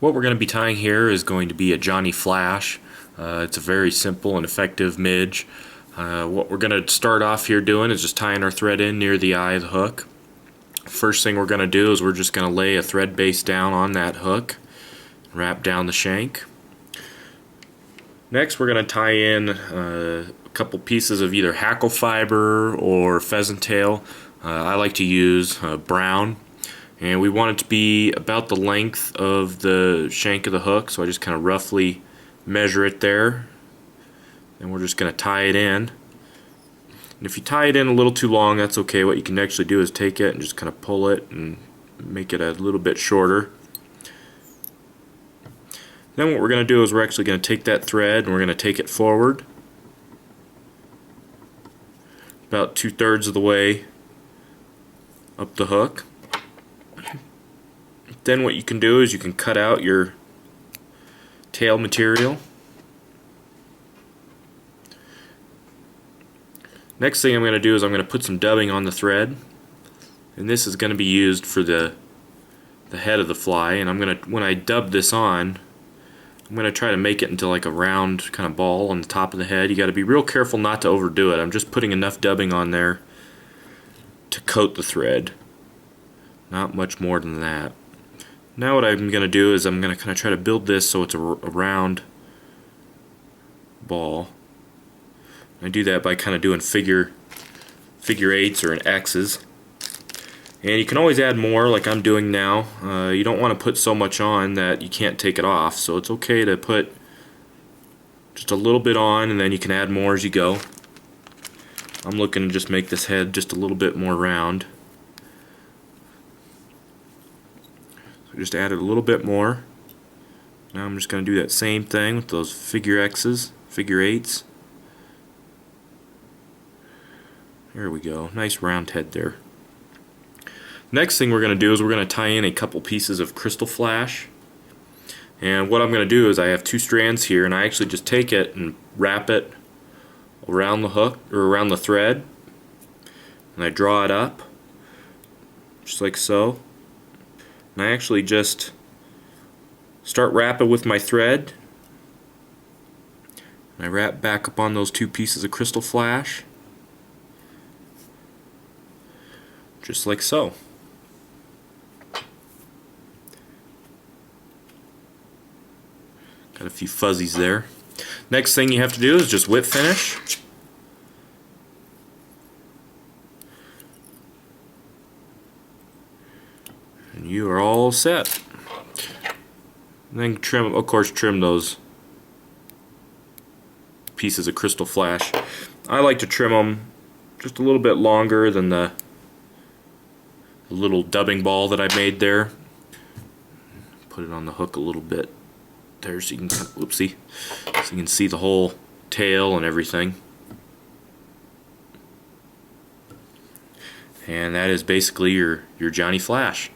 What we're going to be tying here is going to be a Johnny Flash. It's a very simple and effective midge. What we're going to start off here doing is just tying our thread in near the eye of the hook. First thing we're going to do is we're just going to lay a thread base down on that hook, wrap down the shank. Next we're going to tie in a couple pieces of either hackle fiber or pheasant tail. I like to use brown, and we want it to be about the length of the shank of the hook, so I just kind of roughly measure it there, and we're just going to tie it in. And if you tie it in a little too long, that's okay. What you can actually do is take it and just kind of pull it and make it a little bit shorter. Then what we're going to do is we're actually going to take that thread and we're going to take it forward about 2/3 of the way up the hook. Then what you can do is you can cut out your tail material. Next thing I'm going to do is I'm going to put some dubbing on the thread, and this is going to be used for the head of the fly. And I'm going to, when I dub this on, I'm going to try to make it into like a round kind of ball on the top of the head. You got to be real careful not to overdo it. I'm just putting enough dubbing on there to coat the thread, not much more than that. Now what I'm going to do is I'm going to kind of try to build this so it's a round ball. I do that by kind of doing figure eights or an X's. And you can always add more like I'm doing now. You don't want to put so much on that you can't take it off, so it's okay to put just a little bit on and then you can add more as you go. I'm looking to just make this head just a little bit more round. So just added a little bit more. Now I'm just going to do that same thing with those figure X's, figure eights. There we go, nice round head there. Next thing we're going to do is we're going to tie in a couple pieces of Krystal flash. And what I'm going to do is I have two strands here, and I actually just take it and wrap it around the hook or around the thread, and I draw it up just like so. And I actually just start wrapping with my thread, and I wrap back up on those two pieces of Krystal flash just like so. Got a few fuzzies there. Next thing you have to do is just whip finish. And you are all set. And then trim, of course, trim those pieces of Krystal flash. I like to trim them just a little bit longer than the little dubbing ball that I made there. Put it on the hook a little bit there so you can kind of, whoopsie, so you can see the whole tail and everything. And that is basically your Johnny Flash.